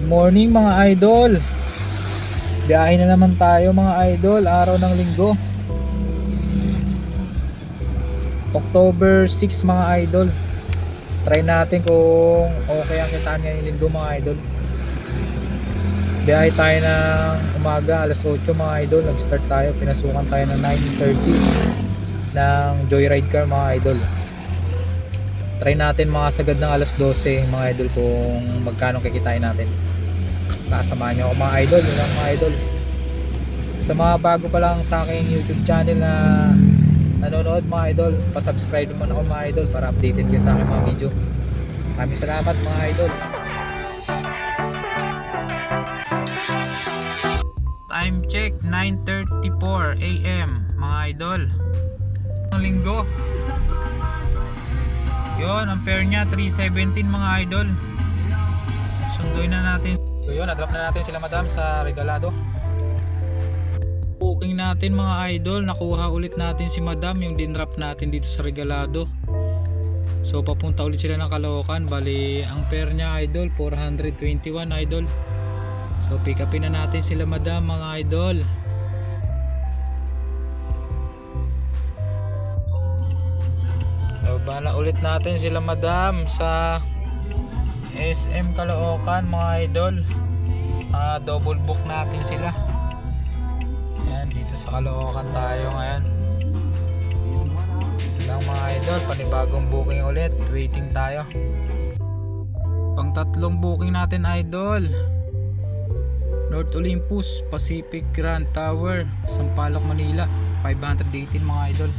Morning mga idol. Biyahe na naman tayo mga idol, araw ng linggo. October 6 mga idol. Try natin kung okay ang kitaan ngayong linggo mga idol. Biyahe tayo ng umaga, alas 8 mga idol. Nag-start tayo, pinasukan tayo ng 9:30 ng Joyride car mga idol. Try natin mga sagad ng alas 12 mga idol kung magkano kikitain natin. Kasamahan nyo ako mga idol, yun lang mga idol. Sa mga bago pa lang sa aking YouTube channel na nanonood mga idol, pasubscribe naman ako mga idol para updated kayo sa aking mga video. Maraming salamat mga idol. Time check 9:34 AM mga idol. Ang linggo. Yun, ang fare nya 317 mga idol. Sunduin na natin. So yun, na-drop na natin sila madam sa Regalado. Booking natin mga idol, nakuha ulit natin si madam yung din-drop natin dito sa Regalado. So papunta ulit sila ng Caloocan. Bali ang fare nya idol 421 idol. So pick upin na natin sila madam mga idol. So bala ulit natin sila madam sa SM Caloocan mga idol. Double book natin sila. Ayan, dito sa Caloocan tayo ngayon. Lang mga idol, panibagong booking ulit. Waiting tayo. Pang tatlong booking natin idol. North Olympus, Pacific Grand Tower, Sampaloc, Manila. 518 mga idol.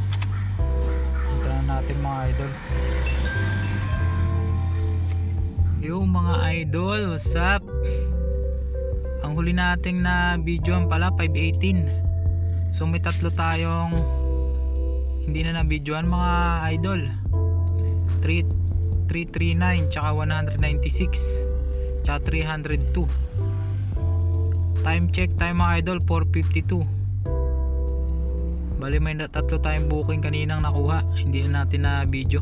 Punta na natin mga idol. Yo mga idol, what's up? Ang huli nating na videoan pala 518. So may tatlo tayong hindi na videoan mga idol. 339 tsaka 196 tsaka 302. Time check tayo mga idol 4:52. Bali may tatlo tayong booking kaninang nakuha. Hindi na natin na video.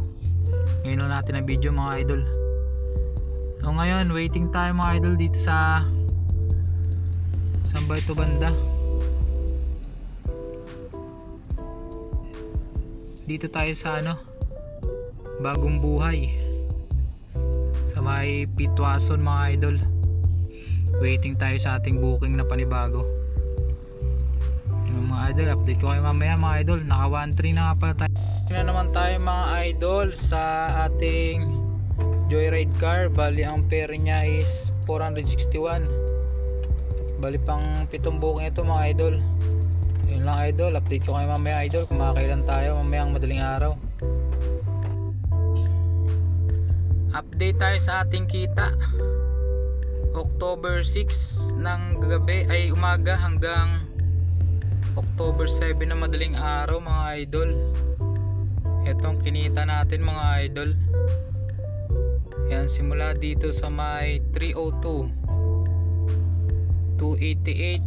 Ngayon lang natin na video mga idol. So ngayon waiting tayo mga idol dito sa saan ba ito banda? Dito tayo sa Bagong Buhay sa may Pitwason mga idol. Waiting tayo sa ating booking na panibago. Yung mga idol, update ko kayo mamaya mga idol. Naka 1-3 na nga pala tayo. Na naman tayo mga idol sa ating Joyride car. Bali ang fare nya is 461. Bali pang 7 booking ito mga idol. Yun lang idol, update ko kayo mamaya idol kung makakailan tayo mamayang madaling araw. Update tayo sa ating kita. October 6 ng gabi ay umaga hanggang October 7 na madaling araw mga idol. Etong kinita natin mga idol. Yan, simula dito sa may 302, 288,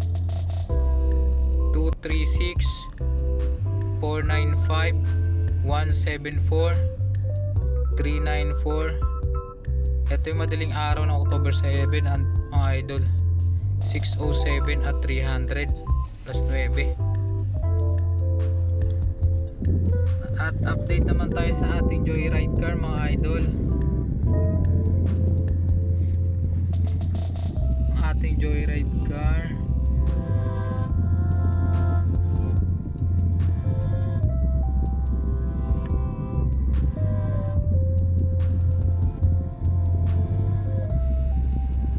236, 495, 174, 394. Ito yung madaling araw ng October 7 mga idol. 607 at 300 plus 9. At update naman tayo sa ating Joyride car mga idol. Ating Joyride car.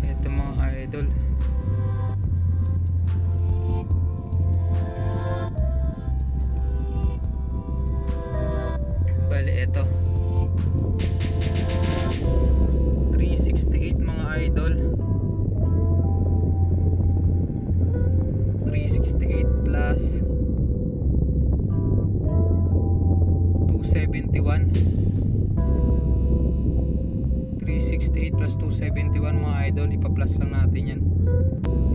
Ito mga idol. Bali ito 368 mga idol. 368 plus 271. 368 plus 271 mga idol. Ipa-plus lang natin yan.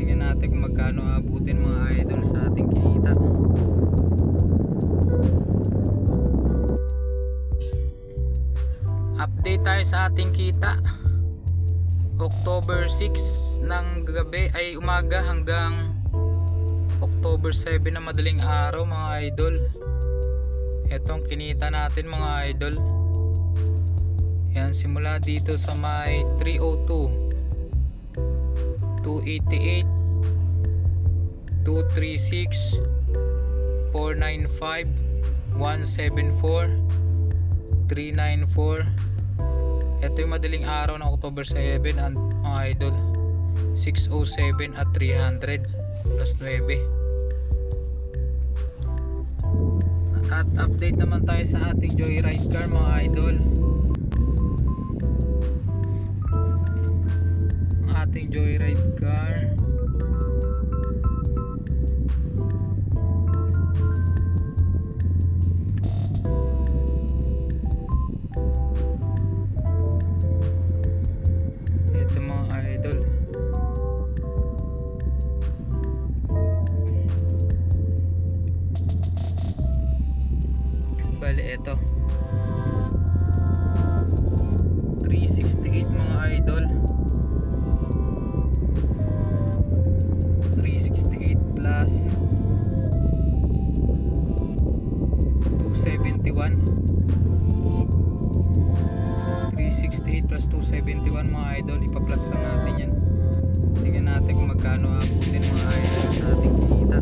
Tingnan natin kung magkano abutin mga idol sa ating kinita. Update tayo sa ating kita. October 6 ng gabi ay umaga hanggang October 7 na madaling araw mga idol. Etong kinita natin mga idol. Yan, simula dito sa may 302, 288, 236, 495, 174, 394. Ito yung madaling araw ng October 7 and mga idol, 607 at 300 plus 9. At update naman tayo sa ating joyride car mga idol. Ang ating joyride car, ito mga idol. Bale ito 368 mga idol, 368 plus 271, 368 plus 271 mga idol. Ipa-plus lang natin yan. Tingnan natin kung magkano abutin mga idol sa ating kinita.